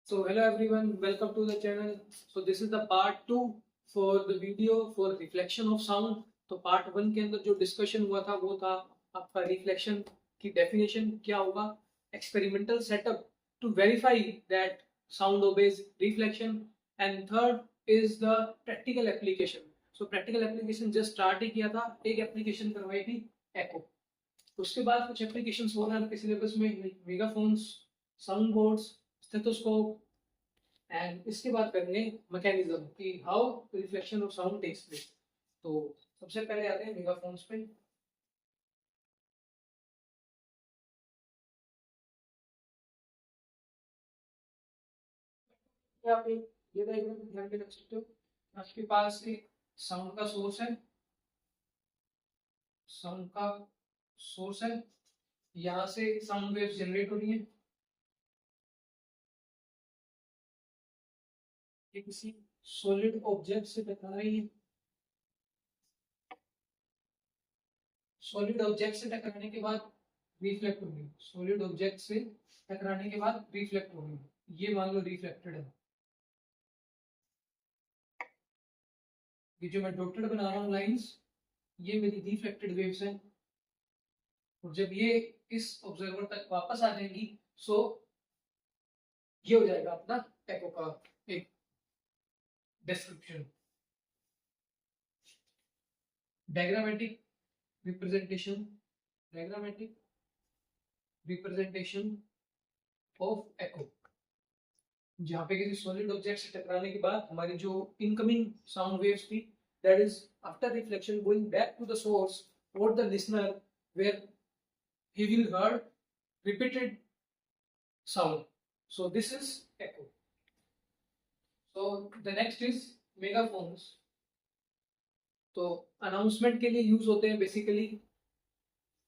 So hello everyone, welcome to the channel. So this is the part 2 for the video for reflection of sound. तो part 1 के अंदर जो discussion हुआ था वो था आपका रिफ्लेक्शन की डेफिनेशन क्या होगा, experimental setup to verify that sound obeys reflection, and third is the practical application. So practical application just start ही किया था, एक एप्लीकेशन करवाई थी एको. उसके बाद कुछ एप्लीकेशंस हो रहे हैं आपके सिलेबस में, megaphones, sound boards, stethoscope, and इसके बाद करेंगे मैकेनिज्म कि how reflection of sound takes place. तो सबसे पहले आते हैं मेगाफोन्स पे. यहाँ पे ये डायग्राम ध्यान में रख सकते हो. आपके पास एक साउंड का सोर्स है, साउंड का सोर्स है, यहाँ से साउंड वेव्स जनरेट हो रही है. ये किसी सॉलिड ऑब्जेक्ट से टकरा रही है. सॉलिड ऑब्जेक्ट से टकराने के बाद रिफ्लेक्ट होगी. सॉलिड ऑब्जेक्ट से टकराने के बाद रिफ्लेक्ट होगी. ये मान लो रिफ्लेक्टेड है. ये जो मैं डॉटेड बना रहा हूँ लाइंस, ये मेरी रिफ्लेक्टेड वेव्स हैं. और जब ये इस ऑब्जर्वर तक वापस आ जाएंगी, सो ये हो जाएगा अपना एको का एक description. Diagrammatic representation, diagrammatic representation of echo, जहाँ पे किसी सॉलिड ऑब्जेक्ट से टकराने के बाद हमारी जो इनकमिंग साउंड वेव्स थी, that is after reflection going back to the source और the listener, where he will heard repeated sound. So this is echo. So the next is megaphones. तो announcement के लिए यूज होते हैं basically.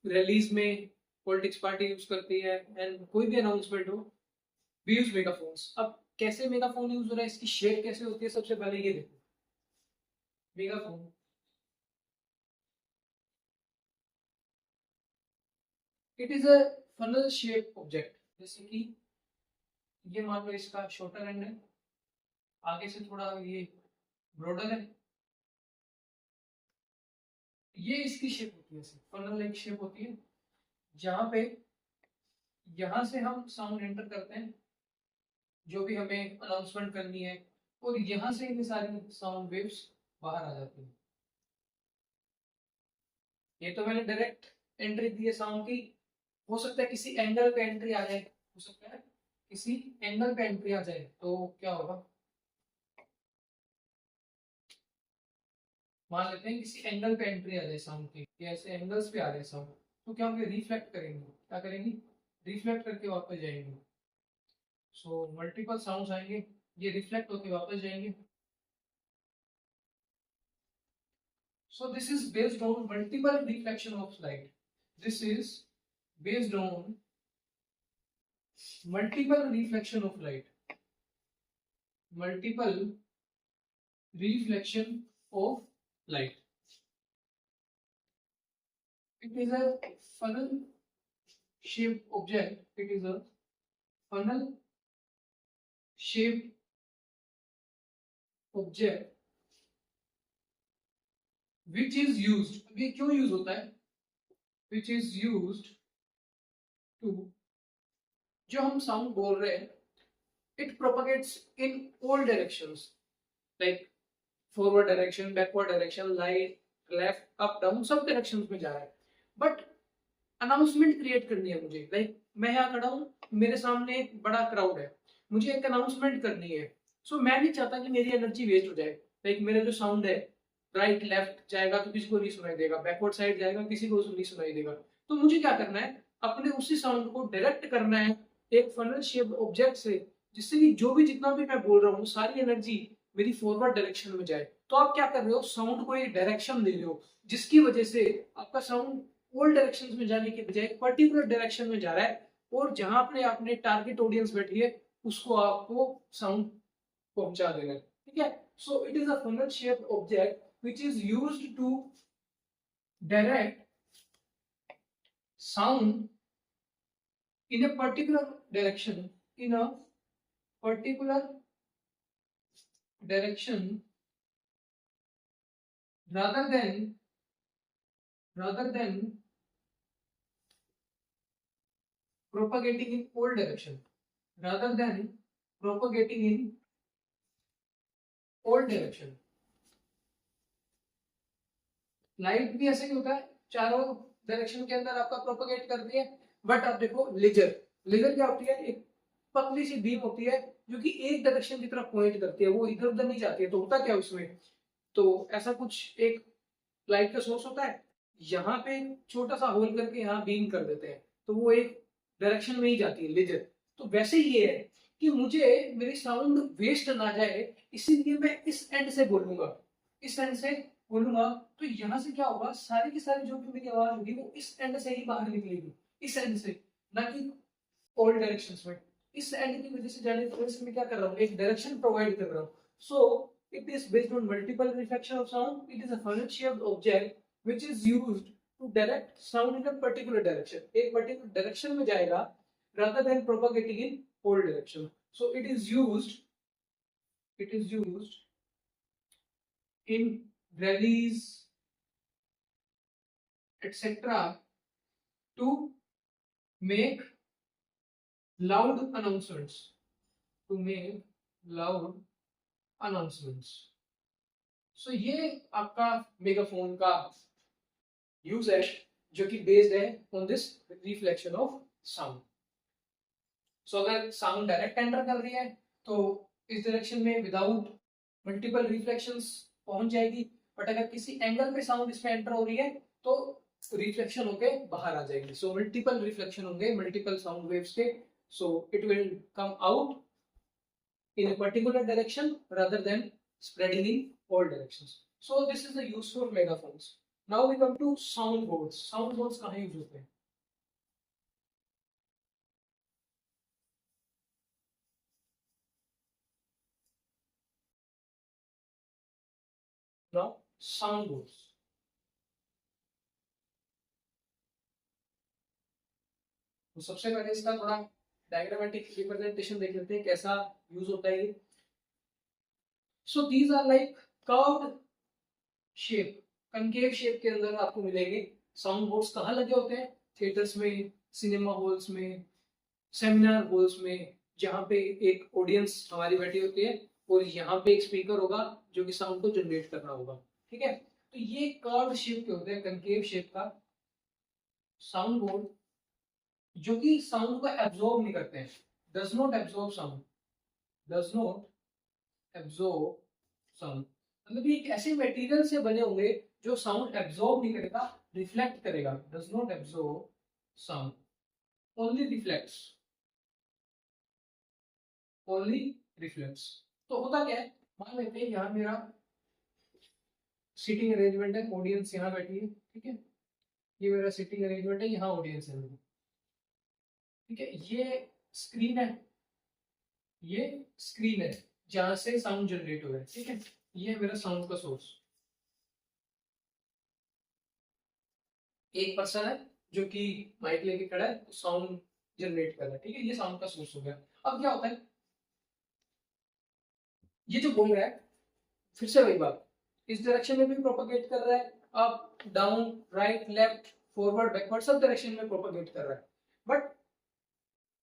Rallies में politics party use करती है, and कोई भी अनाउंसमेंट हो, वी यूज मेगाफोन्स. अब कैसे मेगाफोन यूज हो रहा है, इसकी शेप कैसे होती है, सबसे पहले ये देखो. Megaphone it is a funnel shape object. जैसे कि ये मान लो इसका शॉर्टर एंड है, आगे से थोड़ा ये ब्रॉडर है. ये इसकी शेप होती है, फनल लाइक शेप होती है, जहां पे यहां से हम साउंड एंटर करते हैं, जो भी हमें अनाउंसमेंट करनी है, और यहां से ये सारी साउंड वेव्स बाहर आ जाती हैं. ये तो मैंने डायरेक्ट एंट्री दी है साउंड की. हो सकता है किसी एंगल पे एंट्री आ जाए, हो सकता है किसी एंगल पे एंट्री आ जाए, तो क्या होगा, मान लेते हैं किसी एंगल पे एंट्री आ जाए साउंड की, या ऐसे एंगल्स पे आ जाए साउंड, तो क्या होंगे, रिफ्लेक्ट करेंगे. क्या करेंगी, रिफ्लेक्ट करके वापस जाएंगे. सो मल्टीपल साउंड्स आएंगे, ये रिफ्लेक्ट होके वापस जाएंगे. So this is based on multiple reflection of light. This is based on multiple reflection of light. Multiple reflection of light. It is a funnel shaped object. It is a funnel shaped object which is used. अभी क्यों use होता है, which is used to, जो हम sound बोल रहे हैं, it propagates in all directions, like forward direction, backward direction, right, left, up, down, सब डायरेक्शंस में जा रहा है. बट अनाउंसमेंट क्रिएट करनी है मुझे. लाइक मैं यहाँ खड़ा हूँ, मेरे सामने एक बड़ा क्राउड है, मुझे एक अनाउंसमेंट करनी है. सो मैं नहीं चाहता कि मेरी एनर्जी वेस्ट हो जाए. लाइक मेरा जो साउंड है, राइट लेफ्ट जाएगा तो किसी को नहीं सुनाई देगा, बैकवर्ड साइड जाएगा किसी को नहीं सुनाई देगा. तो मुझे क्या करना है, अपने उसी साउंड को डायरेक्ट करना है एक फनल शेप ऑब्जेक्ट से, जिससे कि जो भी जितना भी मैं बोल रहा हूँ सारी एनर्जी मेरी फॉरवर्ड डायरेक्शन में जाए. तो आप क्या कर रहे हो, साउंड को एक डायरेक्शन दे रहे हो, जिसकी वजह से आपका साउंड ऑल डायरेक्शंस में जाने के बजाय एक पर्टिकुलर डायरेक्शन में जा रहा है, और जहां पे आपने टारगेट ऑडियंस बैठी है उसको आपको साउंड पहुंचा देना है. ठीक है. So it is a funnel shape object which is used to direct sound in a particular direction in a particular direction rather than propagating in all direction, rather than propagating in all direction. Light भी ऐसे ही होता है, चारों direction के अंदर आपका propagate करती है, बट आप देखो लेजर, लेजर क्या होती है, एक पतली सी बीम होती है जो कि एक डायरेक्शन की तरफ पॉइंट करती है, वो इधर उधर नहीं जाती है। तो होता क्या है उसमें, तो ऐसा कुछ एक लाइट का सोर्स होता है, यहाँ पे छोटा सा होल करके यहाँ बीम कर देते हैं, तो वो एक डायरेक्शन में ही जाती है लेजर। तो वैसे ही ये है कि मुझे मेरी साउंड वेस्ट ना जाए, इसीलिए मैं इस एंड से बोलूंगा, इस एंड से बोलूंगा, तो यहाँ से क्या होगा, सारी की सारी जो भी मेरी आवाज होगी वो इस एंड से ही बाहर निकलेगी, इस एंड से, ना कि ऑल डायरेक्शंस में। इस एंड की वजह से जाने की वजह से मैं क्या कर रहा हूँ, एक डायरेक्शन प्रोवाइड कर रहा हूँ। सो it is based on multiple reflection of sound. It is a funnel shaped object which is used to direct sound in a particular direction. एक particular direction में जाएगा rather than propagating in all direction. So it is used in rallies etc. to make loud announcements. To make loud announcements. So ये आपका megaphone का use है जो कि based है on this reflection of sound. So अगर sound direct enter कर रही है तो इस डायरेक्शन में विदाउट मल्टीपल रिफ्लेक्शंस पहुंच जाएगी, बट अगर किसी एंगल पे साउंड इसमें एंटर हो रही है तो रिफ्लेक्शन होके बाहर आ जाएगी। सो मल्टीपल रिफ्लेक्शन होंगे मल्टीपल साउंड वेव्स के, सो it will come out in a particular direction rather than spreading in all directions. So this is the use for megaphones. Now we come to sound boards. Sound boards कहाँ use होते हैं? Now sound boards. तो सबसे पहले इसका थोड़ा diagrammatic representation देख लेते हैं कैसा यूज होता है ये। So these are like curved shape, concave shape के अंदर आपको मिलेंगे साउंड बोर्ड्स। कहाँ लगे होते हैं? थिएटर्स में, सिनेमा हॉल्स में, सेमिनार हॉल्स में, जहाँ पे एक ऑडियंस हमारी बैठी होती है और यहाँ पे एक स्पीकर होगा जो कि साउंड को जनरेट कर रहा होगा। ठीक है, तो ये कर्व्ड शेप के होते हैं, कनकेव शेप का साउंड बोर्ड जो कि साउंड को एब्जॉर्ब नहीं करते हैं, does not absorb sound, does not absorb sound. मतलब ये एक ऐसे मटेरियल से बने होंगे जो साउंड एब्जॉर्ब नहीं करेगा, रिफ्लेक्ट करेगा। Does not absorb sound, only reflects, only reflects. तो होता क्या है, मान लेते हैं यहाँ मेरा सीटिंग अरेंजमेंट है, ऑडियंस यहाँ बैठी है, ठीक है, ये मेरा सीटिंग अरेंजमेंट है, यहाँ ऑडियंस है, ठीक है, ये स्क्रीन है, ये स्क्रीन है जहां से साउंड जनरेट हो रहा है, ठीक है, ये मेरा साउंड का सोर्स। एक पर्सन है जो कि माइक लेके खड़ा है, साउंड जनरेट कर रहा है, ठीक है, ये साउंड का सोर्स हो गया। अब क्या होता है, ये जो बोल रहा है, फिर से वही बात, इस डायरेक्शन में भी प्रोपगेट कर रहा है, up down right left forward backward sub direction में प्रोपगेट कर रहा है, बट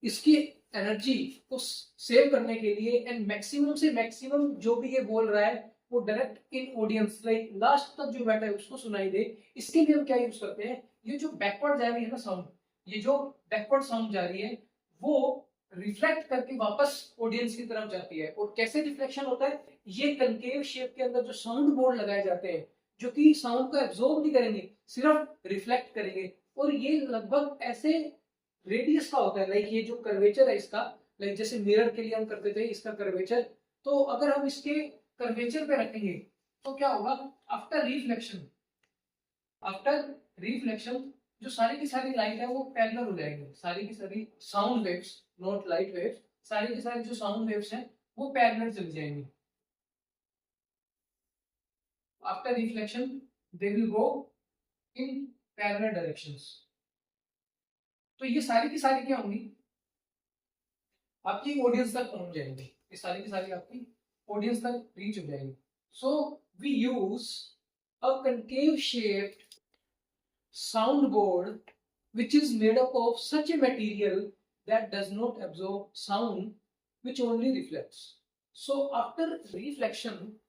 इसकी एनर्जी को सेव करने के लिए एंड मैक्सिमम से मैक्सिमम जो भी ये बोल रहा है वो डायरेक्ट इन ऑडियंस लाइक लास्ट तक जो बैठा है उसको सुनाई दे, इसके लिए हम क्या यूज करते हैं, ये जो बैकवर्ड जा रही है ना साउंड, ये जो बैकवर्ड साउंड जा रही है वो रिफ्लेक्ट करके वापस ऑडियंस की तरफ जाती है। और कैसे रिफ्लेक्शन होता है, ये कनकेव शेप के अंदर जो साउंड बोर्ड लगाए जाते हैं जो कि साउंड को एब्जॉर्ब नहीं करेंगे, सिर्फ रिफ्लेक्ट करेंगे, और ये लगभग ऐसे रेडियस का होता है, लाइक ये जो कर्वेचर है इसका, लाइक जैसे मिरर के लिए हम करते थे इसका कर्वेचर, तो अगर हम इसके कर्वेचर पे रखेंगे तो क्या होगा, आफ्टर रिफ्लेक्शन, आफ्टर रिफ्लेक्शन जो सारी की सारी लाइट है वो पैरेलल हो जाएंगी, सारी की सारी sound waves, not light waves, सारी की सारी जो साउंड वेव्स हैं वो पैरेलल चली जाएंगी। After reflection they will go in parallel directions. तो ये सारी की सारी क्या होंगी, आपकी ऑडियंस तक पहुंच जाएंगे, ये सारी की सारी आपकी ऑडियंस तक रीच हो जाएंगे. So we use a concave shaped soundboard which is made up of such a material that does not absorb sound, which only reflects. So after reflection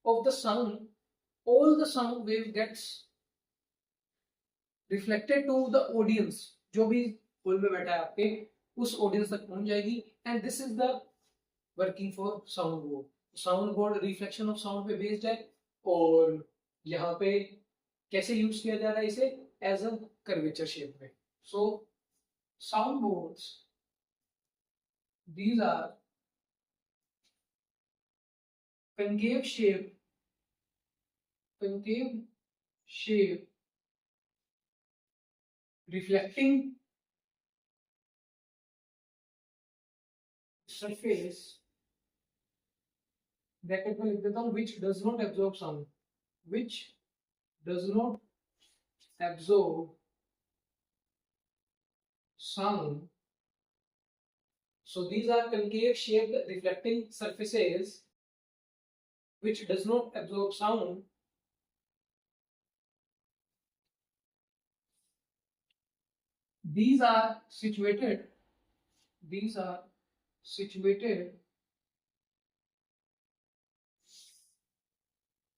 of the sound, all the sound wave gets reflected to the audience. जो भी hall में बैठा है आपके, उस audience तक पहुंच जाएगी. And this is the working for sound board. Sound board reflection of sound पे बेस्ड है. और यहाँ पे कैसे यूज किया जा रहा है इसे? एज अ कर्वेचर शेप में. So sound boards, these are concave shape reflecting surface bracket में लिख देता हूँ, which does not absorb sound, which does not absorb sound. So these are concave shaped reflecting surfaces which does not absorb sound. These are situated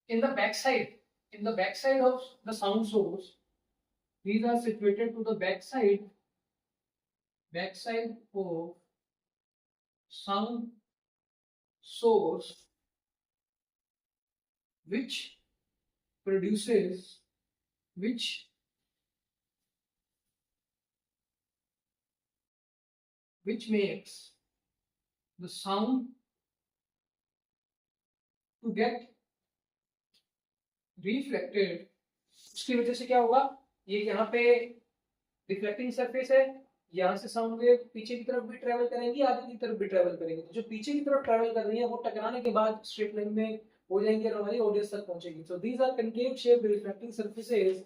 in the backside of the sound source. These are situated to the backside of sound source, which produces which makes the sound to get reflected. उसकी वजह से क्या होगा? ये यहाँ पे reflecting surface है, यहाँ से साउंड वेव पीछे की तरफ भी ट्रेवल करेंगी, आगे की तरफ भी ट्रेवल करेंगी. तो जो पीछे की तरफ ट्रेवल कर रही है वो टकराने के बाद स्ट्रेट लाइन में हो जाएंगी और हमारी ऑडियंस तक पहुंचेगी. So these are concave shaped reflecting surfaces.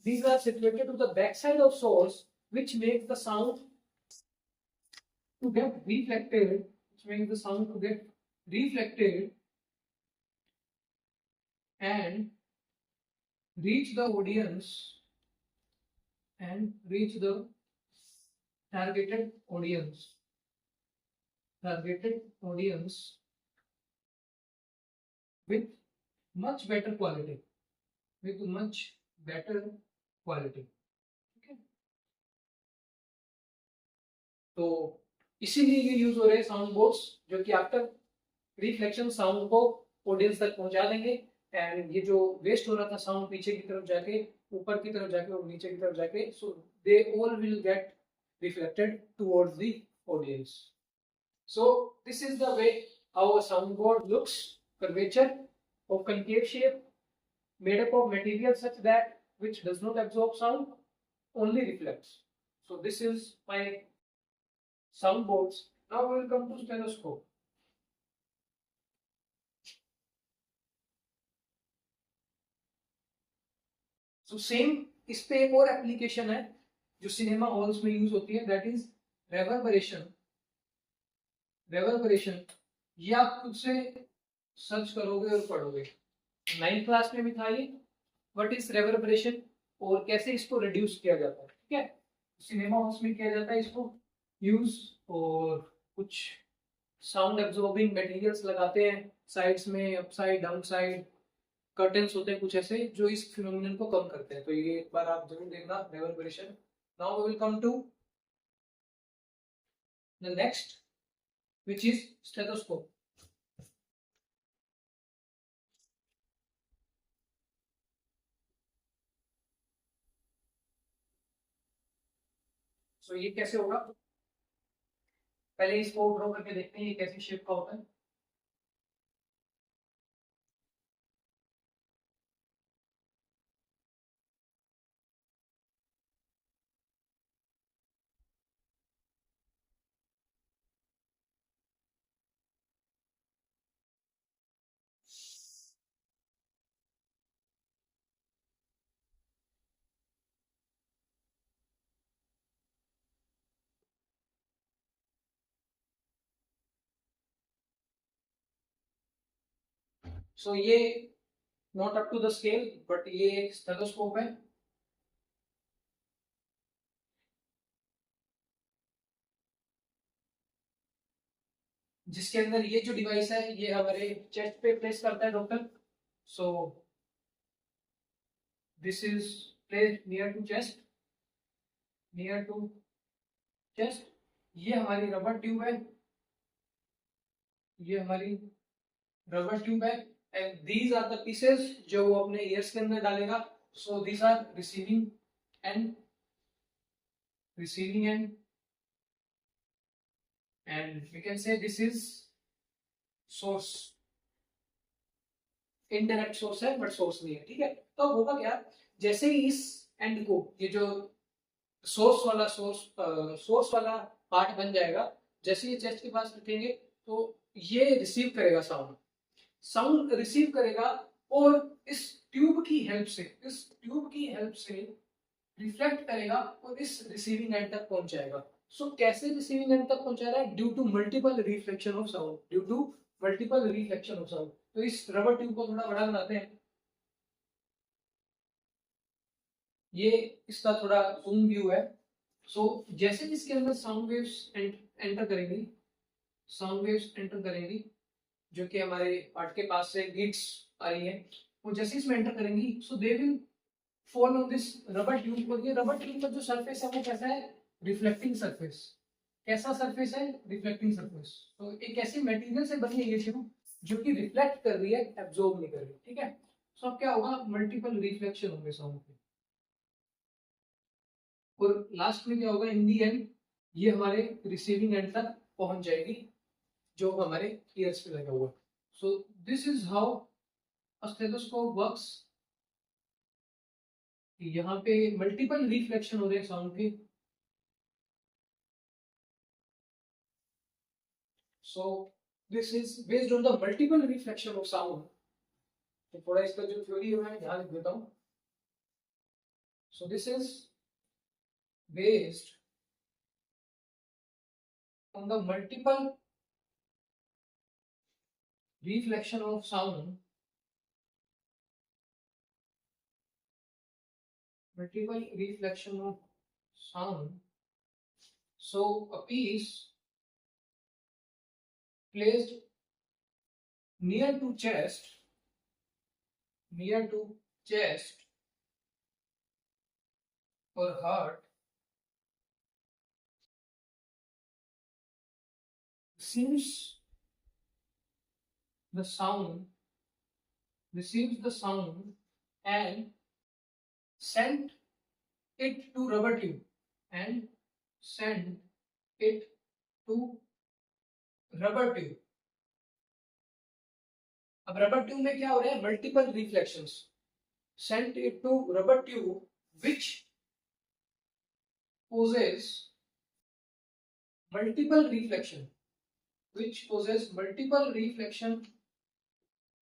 These are situated to the backside of source, which makes the sound to get reflected, and reach the audience and reach the targeted audience with much better quality. Okay. तो इसीलिए ये use हो रहे हैं sound boards, जो कि after reflection sound को audience तक पहुंचा देंगे. एंड ये जो वेस्ट हो रहा था साउंड पीछे की तरफ जाके, ऊपर की तरफ जाके और नीचे की तरफ जाके, so they all will get reflected towards the audience. So this is the way how a soundboard looks. Curvature of concave shape, made up of material such that which does not absorb sound, only reflects. So this is my soundboards. Now we will come to stethoscope. So same, इस पे एक और application है जो cinema halls में use होती है, that is रेवर्बरेशन. ये आप खुद से सर्च करोगे और पढ़ोगे. 9th क्लास में भी था ये, व्हाट इज रेवर्बरेशन और कैसे इसको रिड्यूस किया जाता है. ठीक है, सिनेमा हॉल्स में किया जाता है इसको यूज, और कुछ साउंड एब्जॉर्बिंग मटेरियल्स लगाते हैं साइड्स में, अपसाइड डाउन साइड कर्टेन्स होते हैं कुछ ऐसे जो इस फिनोमिनन को कम करते हैं. तो ये एक बार आप जरूर देखना, reverberation. Now we will come to the next, which is stethoscope. So ये कैसे होगा? पहले इसको ड्रॉ करके देखते हैं ये कैसी शेप का होता है. सो ये not up to the scale, but ये एक स्टेथोस्कोप है। जिसके अंदर ये जो डिवाइस है ये हमारे चेस्ट पे प्लेस करता है doctor. So this is placed near to chest, near to chest. ये हमारी रबर ट्यूब है, ये हमारी रबर ट्यूब है, and these are the pieces जो वो अपने ईयर्स के अंदर डालेगा। So these are receiving end receiving and we can say this is source, indirect source है बट सोर्स नहीं है, ठीक है। तो होगा क्या, जैसे ही इस एंड को ये जो सोर्स वाला पार्ट बन जाएगा, जैसे ये चेस्ट के पास रखेंगे तो ये रिसीव करेगा साउंड रिसीव करेगा, और इस ट्यूब की हेल्प से रिफ्लेक्ट करेगा और इस रिसीविंग एंड तक पहुंचाएगा। सो कैसे रिसीविंग एंड तक पहुंचा रहा है? Due to multiple reflection of sound. तो इस रबर ट्यूब को थोड़ा बड़ा बनाते हैं, ये इसका थोड़ा जूम व्यू है। सो जैसे इसके अंदर साउंड वेव्स एंटर करेंगी, जो कि हमारे पार्ट के पास से बीट्स आ रही है, वो जैसे इसमें एंटर करेंगी, so they will fall on this rubber tube. और ये रबर ट्यूब का जो सरफेस है वो कैसा है? Reflecting surface. कैसा सरफेस है? Reflecting surface. तो एक ऐसी मटेरियल से बनी है ये ट्यूब जो कि रिफ्लेक्ट कर रही है, एब्जॉर्ब नहीं कर रही, ठीक है। सो अब क्या होगा? मल्टीपल रिफ्लेक्शन होंगे साउंड के, और लास्ट में क्या होगा? इन दी एंड ये हमारे रिसीविंग एंड तक पहुंच जाएगी, जो हमारे ईयर्स पे लगा हुआ है। सो this is how a stethoscope works. यहाँ पे मल्टीपल रिफ्लेक्शन हो रहे हैं साउंड के। सो this is based on the multiple reflection of sound. तो थोड़ा इसका जो थ्योरी है मैं ध्यान देता हूँ। सो this is based on the multiple reflection of sound, so a piece placed near to chest or heart receives the sound and send it to rubber tube अब रबर ट्यूब में क्या हो रहा है? Multiple reflections. sent it to rubber tube which possess multiple reflection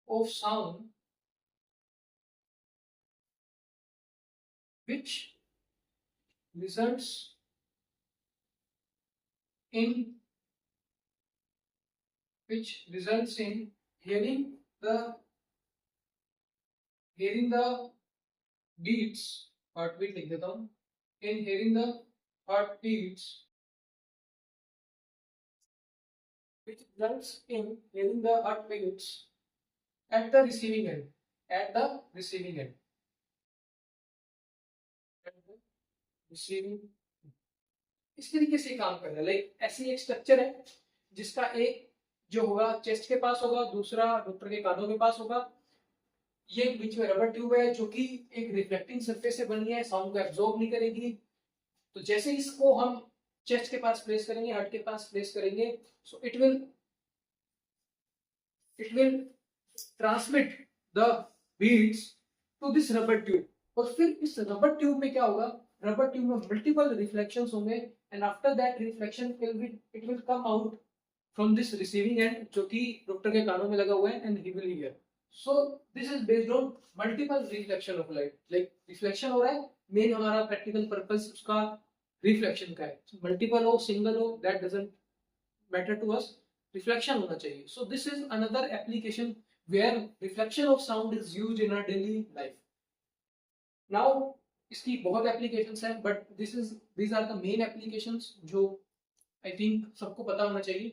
of sound, which results in hearing the beats, heartbeat लिख देता हूँ, in hearing the heartbeats, which results in hearing the heartbeats at the receiving end. इस तरीके से काम कर रहा है। लाइक ऐसी एक स्ट्रक्चर है जिसका एक जो होगा चेस्ट के पास होगा, दूसरा डॉक्टर के कानों के पास होगा। ये बीच में रबर ट्यूब है जो कि एक रिफ्लेक्टिंग सरफेस से बनी है, साउंड को एब्जॉर्ब नहीं करेगी। तो जैसे इसको हम चेस्ट के पास प्लेस करेंगे, हार्ट के पास प्लेस करेंगे, so it will transmit the beats to this rubber tube. और फिर इस रबर ट्यूब में क्या होगा? रबर ट्यूब में मल्टीपल रिफ्लेक्शंस होंगे, and after that reflection it will come out from this receiving end, जो कि डॉक्टर के कानों में लगा हुआ है, and he will hear. So this is based on multiple reflection of light. Like reflection हो रहा है, मेन हमारा प्रैक्टिकल पर्पस उसका रिफ्लेक्शन का है। मल्टीपल हो, सिंगल हो, that doesn't matter to us, reflection होना चाहिए। So this is another application where reflection of sound is used in our daily life. Now इसकी बहुत एप्लीकेशंस हैं, but these are the main applications जो I think सबको पता होना चाहिए.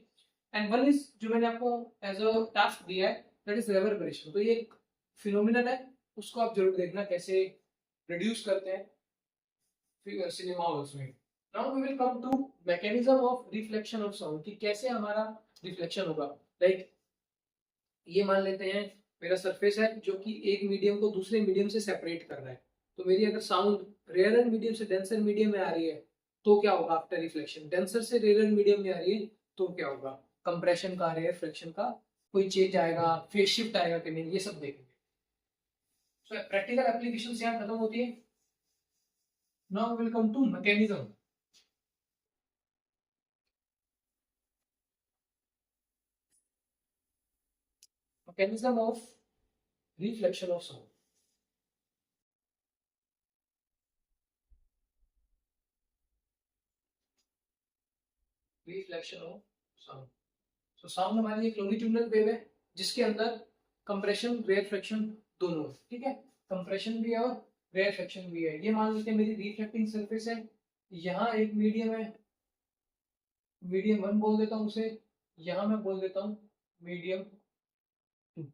एंड वन इज जो मैंने आपको एज अ टास्क दिया है, दैट इज रेवर्बरेशन. तो ये एक फिनोमिनन है, उसको आप जरूर देखना कैसे रिड्यूस करते हैं सिनेमा हॉल्स में. Now we will come to mechanism of reflection of sound, कि कैसे हमारा रिफ्लेक्शन होगा. लाइक ये मान लेते हैं मेरा सरफेस है जो कि एक मीडियम को दूसरे मीडियम से सेपरेट कर रहा है. तो मेरी अगर साउंड रेयर मीडियम से डेंसर मीडियम में आ रही है तो क्या होगा आफ्टर रिफ्लेक्शन. डेंसर से रेयर मीडियम में आ रही है तो क्या होगा, कंप्रेशन का, रेयर फ्रैक्शन का कोई चेंज आएगा, फेज शिफ्ट आएगा कि नहीं, ये सब देखेंगे. सो प्रैक्टिकल एप्लीकेशंस यहाँ खत्म होती है. Now will come to mechanism. Mechanism of reflection of sound. Reflection of sound. तो साउंड हमारी एक लॉन्गिट्यूडिनल वेव है जिसके अंदर कंप्रेशन, रेयर फ्रैक्शन दोनों है. ठीक है, कंप्रेशन भी है और रेयर फ्रैक्शन भी है. ये मान लेते हैं मेरी रिफ्लेक्टिंग सरफेस है, यहाँ एक मीडियम है, मीडियम 1 बोल देता हूँ उसे, यहाँ मैं बोल देता हूँ मीडियम 2.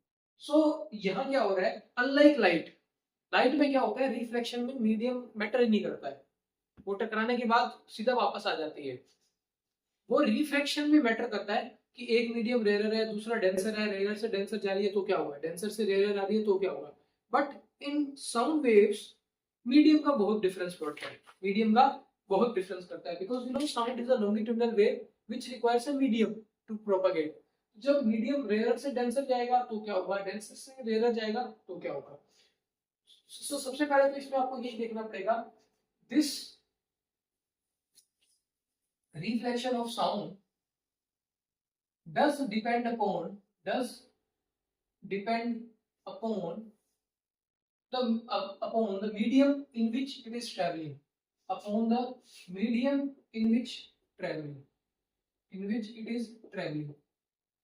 सो यहाँ क्या हो रहा है, अनलाइक लाइट, लाइट में क्या होता है, रिफ्लेक्शन में मीडियम मैटर ही नहीं करता है, वो टकराने के बाद सीधा वापस आ जाती है. वो रिफ्रैक्शन में मैटर करता है कि एक मीडियम रेयर है, दूसरा डेंसर है, रेयर से डेंसर जा रही है तो क्या होगा, डेंसर से रेयर आ रही है तो क्या होगा. But in sound waves medium का बहुत डिफरेंस पड़ता है, मीडियम का बहुत डिफरेंस करता है, because you know sound is a longitudinal wave which requires a medium to propagate. जब मीडियम रेयर से डेंसर जाएगा तो क्या होगा, डेंसर से रेयर जाएगा तो क्या होगा. सो सबसे पहले तो इसमें आपको यही देखना पड़ेगा, this reflection of sound does depend upon the upon the medium in which it is traveling, upon the medium in which it is traveling.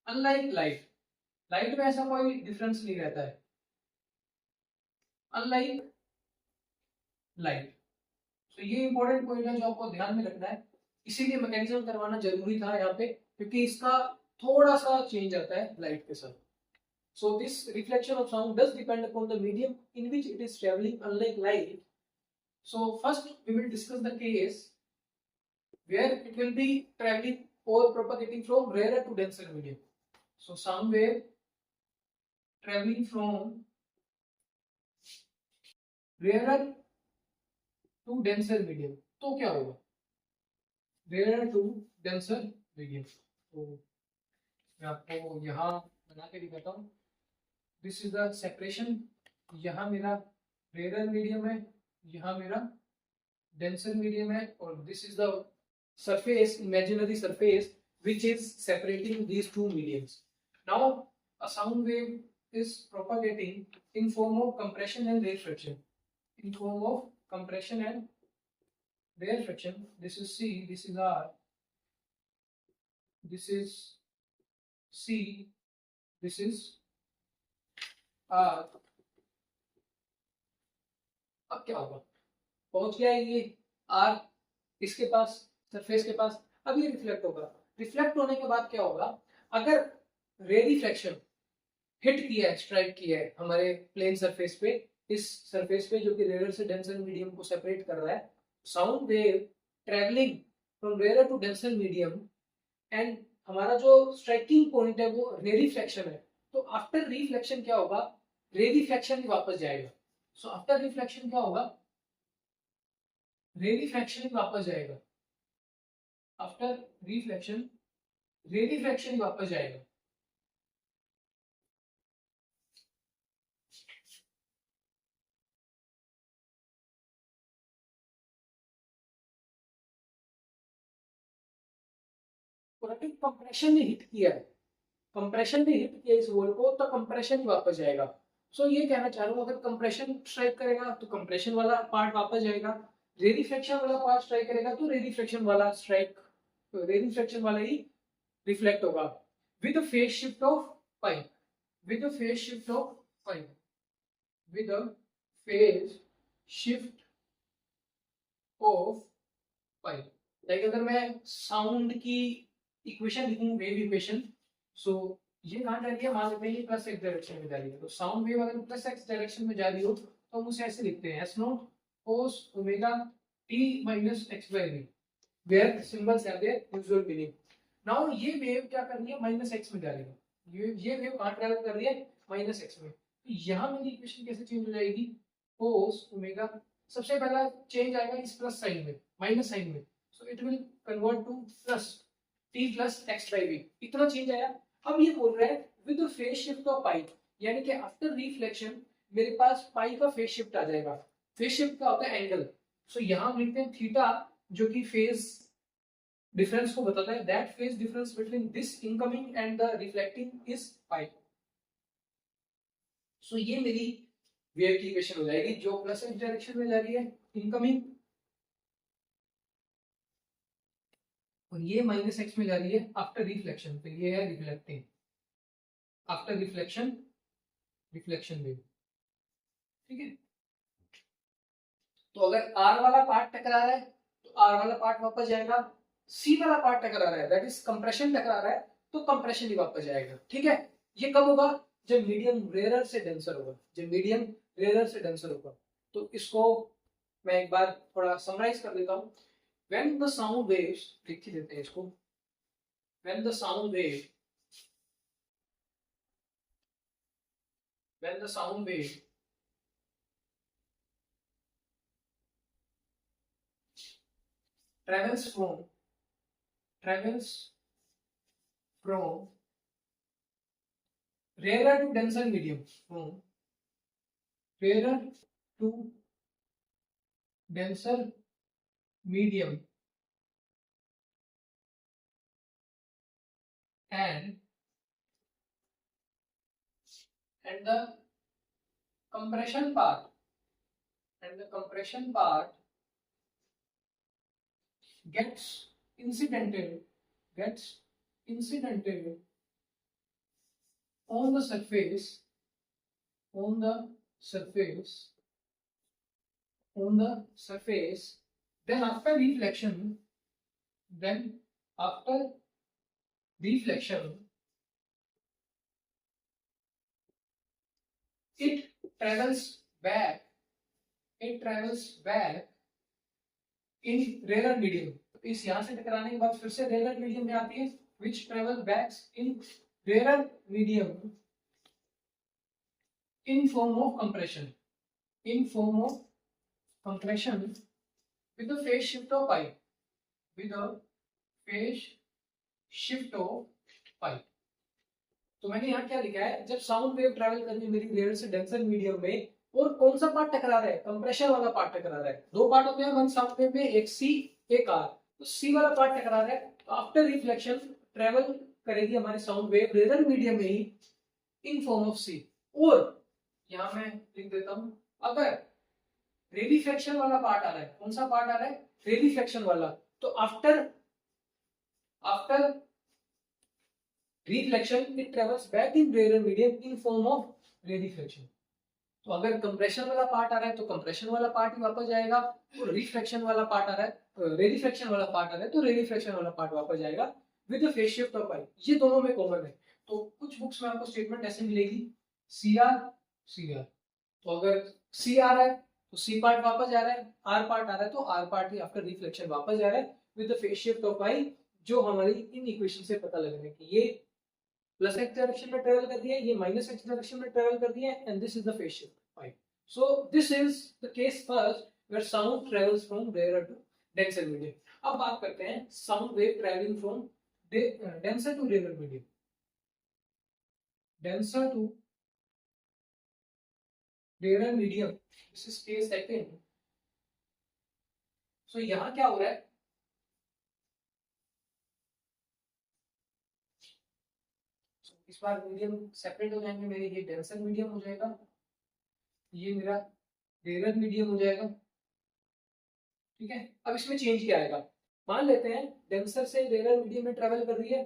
Unlike light में ऐसा कोई डिफरेंस नहीं रहता है. Unlike light. तो ये इंपॉर्टेंट पॉइंट है जो आपको ध्यान में रखना है, इसीलिए मैकेनिज्म करवाना जरूरी था यहाँ पे, क्योंकि इसका थोड़ा सा चेंज आता है लाइट के साथ. So this reflection of sound does depend upon the medium in which it is traveling, unlike light. So first we will discuss the case where it will be traveling or propagating from rarer to denser medium. So sound wave traveling from rarer to denser medium, तो क्या होगा, rare to denser medium. तो मैं आपको यहाँ बना के दिखाता हूँ. This is the separation. यहाँ मेरा रेयर मीडियम है, यहाँ मेरा डेंसर मीडियम है, और this is the surface, imaginary surface which is separating these two mediums. Now a sound wave is propagating in form of compression and rarefaction. In form of compression and rarefaction. This is C, this is R, this is C, this is R. अब क्या होगा, पहुंच गया है ये R इसके पास, surface के पास. अब ये रिफ्लेक्ट होगा. रिफ्लेक्ट होने के बाद क्या होगा, अगर रेरिफ्रैक्शन हिट किया है, स्ट्राइक किया है हमारे प्लेन सरफेस पे, इस सरफेस पे जो कि रेयर से डेंसर मीडियम को सेपरेट कर रहा है, sound wave travelling from rare to denser medium, and हमारा जो स्ट्राइकिंग पॉइंट है वो रेरिफ्रैक्शन है. तो आफ्टर रिफ्लेक्शन क्या होगा, रेरिफ्रैक्शन ही वापस जाएगा. सो आफ्टर रिफ्लेक्शन क्या होगा, रेरिफ्रैक्शन ही वापस जाएगा. आफ्टर रिफ्लेक्शन रेरिफ्रैक्शन ही वापस जाएगा. कंप्रेशन ने हिट किया है, कंप्रेशन ने हिट किया इस वॉल को, तो कंप्रेशन ही वापस जाएगा. सो ये कहना चाह रहा हूँ, अगर कंप्रेशन स्ट्राइक करेगा तो कंप्रेशन वाला पार्ट वापस जाएगा, रेरिफ्रैक्शन वाला पार्ट स्ट्राइक करेगा तो रेरिफ्रैक्शन वाला स्ट्राइक, तो रेरिफ्रैक्शन वाला ही रिफ्लेक्ट होगा with phase shift of pi. with a phase shift of 5, with a phase shift of 5. Like अगर मैं साउंड की इक्वेशन लिखूं, वेव इक्वेशन, सो ये कहाँ जा रही है, मान लेते हैं ये प्लस एक्स डायरेक्शन में जा रही है, तो साउंड वेव अगर प्लस एक्स डायरेक्शन में जा रही हो तो हम उसे ऐसे लिखते हैं S naught cos omega T minus X by V, where symbols have their usual meaning. Now ये वेव क्या कर रही है, माइनस एक्स में जा रही है, ये वेव कहाँ ट्रैवल कर रही है, माइनस एक्स में. तो यहाँ मेरी इक्वेशन कैसे चेंज हो जाएगी, कोस ओमेगा, सबसे पहला चेंज आएगा इस प्लस साइन में, माइनस साइन में, so it will convert to plus T plus X by V, इतना चेंज आया. अब ये बोल रहा है with the phase shift of pi, यानी कि आफ्टर रिफ्लेक्शन मेरे पास पाई का फेज शिफ्ट आ जाएगा. फेज शिफ्ट का होता है एंगल, सो यहाँ हम लिखते हैं थीटा, जो कि फेज डिफरेंस को बताता है. That phase difference between this incoming and the reflecting is pi. So ये मेरी वेव की इक्वेशन हो जाएगी जो प्लस एक्स डायरेक्शन में जा रही है, इनकमिंग, और ये माइनस एक्स में जा रही है आफ्टर रिफ्लेक्शन, तो ये है reflecting, after reflection, reflection wave. ठीक है, तो अगर आर वाला पार्ट टकरा रहा है तो आर वाला पार्ट वापस जाएगा, सी वाला पार्ट टकरा रहा है, दैट इज कंप्रेशन टकरा रहा है, तो कंप्रेशन ही वापस जाएगा. ठीक है, ये कब होगा, जब मीडियम रेयर से डेंसर होगा, जब मीडियम रेयर से डेंसर होगा. तो इसको मैं एक बार थोड़ा समराइज कर देता हूँ. when the sound waves, लिख ही देते हैं इसको, when the sound wave travels from rarer to denser medium, from rarer to denser medium, and the compression part gets incidented on the surface, then after reflection, it travels back in rarer medium. इस यहाँ से टकराने के बाद फिर से rarer medium में आती है, which travel back in rarer medium in form of compression with the phase shift of pi, तो मैंने यहाँ क्या लिखा है, जब साउंड वेव ट्रैवल कर रही है मेरी रेयर से डेंसर मीडियम में, और कौन सा पार्ट टकरा रहा है, कंप्रेशन वाला पार्ट टकरा रहा है. दो पार्ट होते हैं वन साउंड वेव में, एक सी एक आर, तो सी वाला पार्ट टकरा रहा है. तो आफ्टर रिफ्लेक्शन ट्रैवल करेगी हमारी साउंड वेव रेयर मीडियम में ही इन फॉर्म ऑफ सी. और यहाँ मैं लिख देता हूँ, अगर रेडिफ्लेक्शन वाला पार्ट आ रहा है, कौन सा पार्ट आ रहा है, रेडिफ्लेक्शन वाला, तो after reflection it travels back in rarer medium in form of rarefaction. तो अगर कंप्रेशन वाला पार्ट आ रहा है तो कंप्रेशन वाला पार्ट ही वापस जाएगा, और रिफ्लेक्शन वाला पार्ट आ रहा है, रेडिफ्लेक्शन वाला पार्ट आ रहा है तो रेडिफ्लेक्शन वाला पार्ट वापस जाएगा with the phase shift of pi. ये दोनों में कॉमन है. तो कुछ बुक्स में आपको स्टेटमेंट ऐसे मिलेगी, सी आर, तो अगर सी आ रहा है तो सी पार्ट वापस जा रहा है, आर पार्ट आ रहा है तो आर पार्ट ही आफ्टर रिफ्लेक्शन वापस जा रहा है with the phase shift of pi, जो हमारी इन इक्वेशन से पता लग रहा है कि ये प्लस एक्स डायरेक्शन में ट्रेवल कर रही है, ये माइनस एक्स डायरेक्शन में ट्रेवल कर रही है, and this is the phase shift pi. So this is the case first where sound travels from rare to denser medium. अब बात करते हैं sound wave travelling from denser to rare medium. Denser to rare medium, this is case second. So यहां क्या हो रहा है, इस बार मीडियम सेपरेट हो जाएंगे मेरे, ये डेंसर मीडियम हो जाएगा, ये मेरा रेयर मीडियम हो जाएगा. ठीक है, अब इसमें चेंज क्या आएगा, मान लेते हैं डेंसर से रेयर मीडियम में ट्रेवल कर रही है,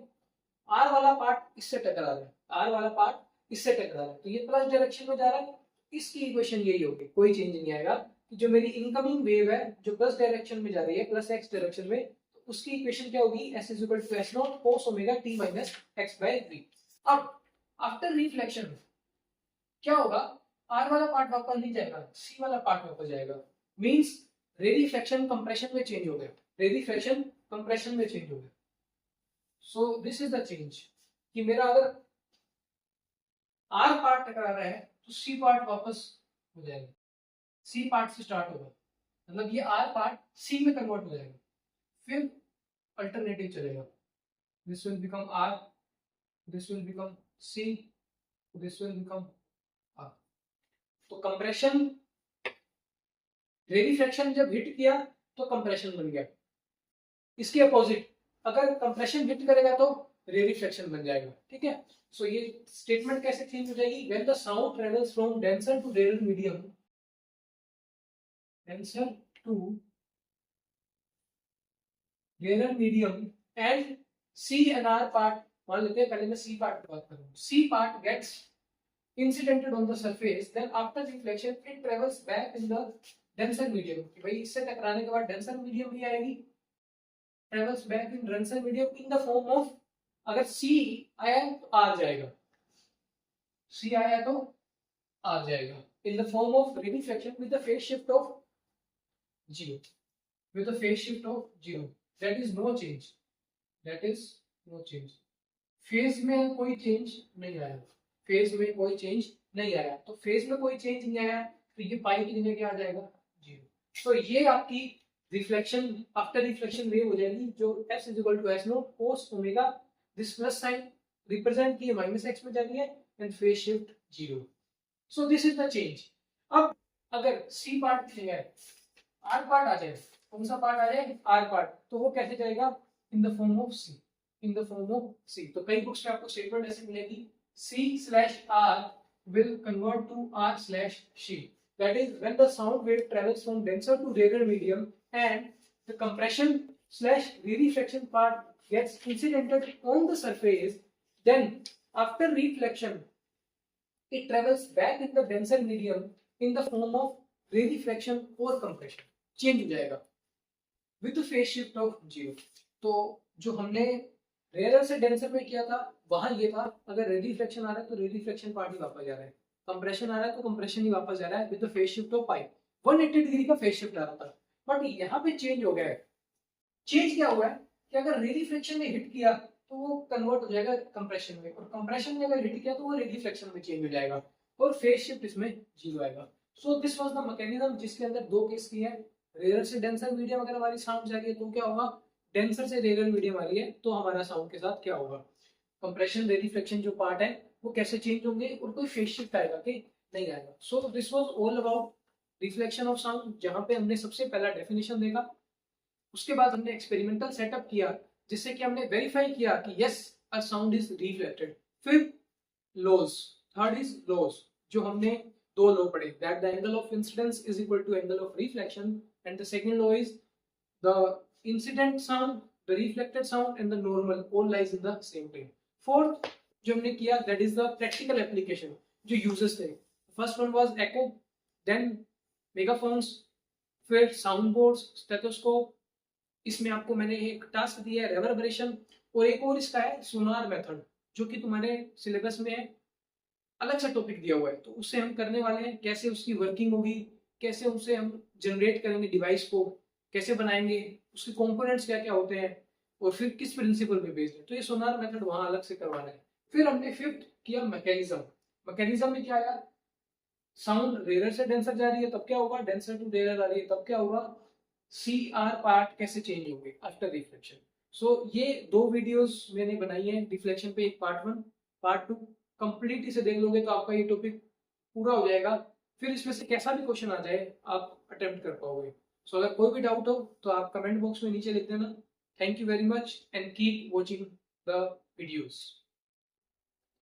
आर वाला पार्ट इससे टकरा रहा है, आर वाला पार्ट इससे टकरा रहा है तो ये प्लस डायरेक्शन में जा रहा है, इसकी इक्वेशन यही होगी, कोई चेंज नहीं आएगा कि जो मेरी इनकमिंग वेव है जो प्लस डायरेक्शन में जा रही है प्लस एक्स डायरेक्शन में, तो उसकी इक्वेशन क्या होगी, s is equal to s naught cos omega t minus x by 3। अब आफ्टर रिफ्लेक्शन क्या होगा, r वाला पार्ट वापस नहीं जाएगा, c वाला पार्ट वापस जाएगा, मींस रेडिफ्लेक्शन कंप्रेशन में चेंज हो गया, रेडिफ्लेक्शन कंप्रेशन में चेंज हो गया। सो दिस इज द चेंज कि मेरा अगर r पार्ट टकरा रहा है तो c पार्ट वापस हो जाएगा, c पार्ट से स्टार्ट होगा, मतलब ये r पार्ट c में कन्वर्ट हो जाएगा, फिर अल्टरनेटिव चलेगा, this will become r, this will become c, this will become r। तो कंप्रेशन रेडिफ्लेक्शन जब हिट किया तो कंप्रेशन बन गया, इसके अपोजिट अगर कंप्रेशन हिट करेगा तो रेडिफ्लेक्शन बन जाएगा, ठीक है। सो ये स्टेटमेंट कैसे चेंज हो जाएगी, when the sound travels from denser to rare medium, denser to rare medium and C and R part, मान लेते हैं पहले मैं सी पार्ट की बात करूं, C part gets incidented on the surface, then after reflection it travels back in the denser medium, कि भाई इससे टकराने के बाद डेंसर मीडियम भी आएगी, travels back in denser medium in the form of, अगर C आया तो R जाएगा, C आया तो R जाएगा, in the form of reflection with the phase shift of 0, with the phase shift of 0, that is no change, that is no change, phase में कोई change नहीं आया, फेज में कोई चेंज नहीं आया, तो फेज में कोई चेंज नहीं आया तो ये पाई की जगह क्या आ जाएगा, 0। तो ये आपकी रिफ्लेक्शन आफ्टर रिफ्लेक्शन वेव हो जाएगी, जो s is equal to s naught cos omega, this plus sign represent की माइनस x में जा रही है and phase shift 0। So this is the change. अब अगर c पार्ट की जगह r पार्ट आ जाए, कौन सा पार्ट आ जाए, r पार्ट, तो वो कैसे जाएगा, in the form of c, in the form of c। तो कई बुक्स में आपको स्टेटमेंट ऐसे मिलेगी, C/R will convert to R/C. That is when the sound wave travels from denser to rarer medium and the compression/reflection part gets incidented on the surface, then after reflection it travels back in the denser medium in the form of reflection or compression, change हो जाएगा with the phase shift of 0। तो जो हमने rare से denser में किया था वहां ये था, अगर रेडिफ्लेक्शन आ रहा है तो रेडिफ्लेक्शन पार्ट ही वापस जा रहा है, कंप्रेशन आ रहा है तो कंप्रेशन ही वापस जा रहा है with the phase shift of pi, 180 degree का फेज शिफ्ट आ रहा था। बट यहाँ पे चेंज हो गया है, चेंज क्या हुआ है कि अगर रेडिफ्लेक्शन ने हिट किया तो वो कन्वर्ट हो जाएगा कंप्रेशन में, और कंप्रेशन ने अगर हिट किया तो वो रेडिफ्लेक्शन में चेंज हो जाएगा और फेज शिफ्ट इसमें 0 आएगा। So this was the mechanism जिसके अंदर दो केस की है, रेयर से डेंसर मीडियम अगर हमारी साउंड जा रही है तो क्या होगा, डेंसर से रेयर मीडियम आ रही है तो हमारा साउंड के साथ क्या होगा, कंप्रेशन रेडिफ्लेक्शन जो पार्ट है वो कैसे चेंज होंगे और कोई फेज शिफ्ट आएगा कि नहीं आएगा। So this was all about reflection of sound, जहां पे हमने सबसे पहला डेफिनेशन देखा, उसके बाद हमने एक्सपेरिमेंटल सेटअप किया जिससे कि हमने वेरीफाई किया कि yes a sound is reflected. फिर लॉज, थर्ड इज लॉज, जो हमने दो लॉ पढ़े, that the angle of incidence is equal to angle of reflection, and the second law is the incident sound, the reflected sound and the normal all lies in the same plane। Fourth जो हमने किया that is the practical application, जो uses थे, first one was echo, then megaphones, फिर sound boards, stethoscope, इसमें आपको मैंने एक टास्क दिया है reverberation, और एक और इसका है सोनार मेथड जो कि तुम्हारे सिलेबस में अलग सा टॉपिक दिया हुआ है, तो उससे हम करने वाले हैं, कैसे उसकी वर्किंग होगी, कैसे उसे हम जनरेट करेंगे डिवाइस को, कैसे बनाएंगे, उसके कंपोनेंट्स क्या क्या होते हैं और फिर किस प्रिंसिपल पे बेस्ड है, तो ये सोनार मेथड वहां अलग से करवाना है। फिर हमने फिफ्थ किया मैकेनिज्म, मैकेनिज्म में क्या आया, साउंड रेयर से डेंसर जा रही है तब क्या होगा, डेंसर टू रेयर आ रही है तब क्या होगा, CR पार्ट कैसे चेंज होंगे आफ्टर रिफ्लेक्शन। सो ये दो वीडियोस मैंने बनाई है रिफ्लेक्शन पे, एक पार्ट 1 पार्ट 2, कंप्लीट इसे देख लोगे तो आपका ये टॉपिक पूरा हो जाएगा, फिर इसमें से कैसा भी क्वेश्चन आ जाए आप अटेम्प्ट कर पाओगे। सो अगर कोई भी डाउट हो तो आप कमेंट बॉक्स में नीचे लिख देना। Thank you very much and keep watching the videos.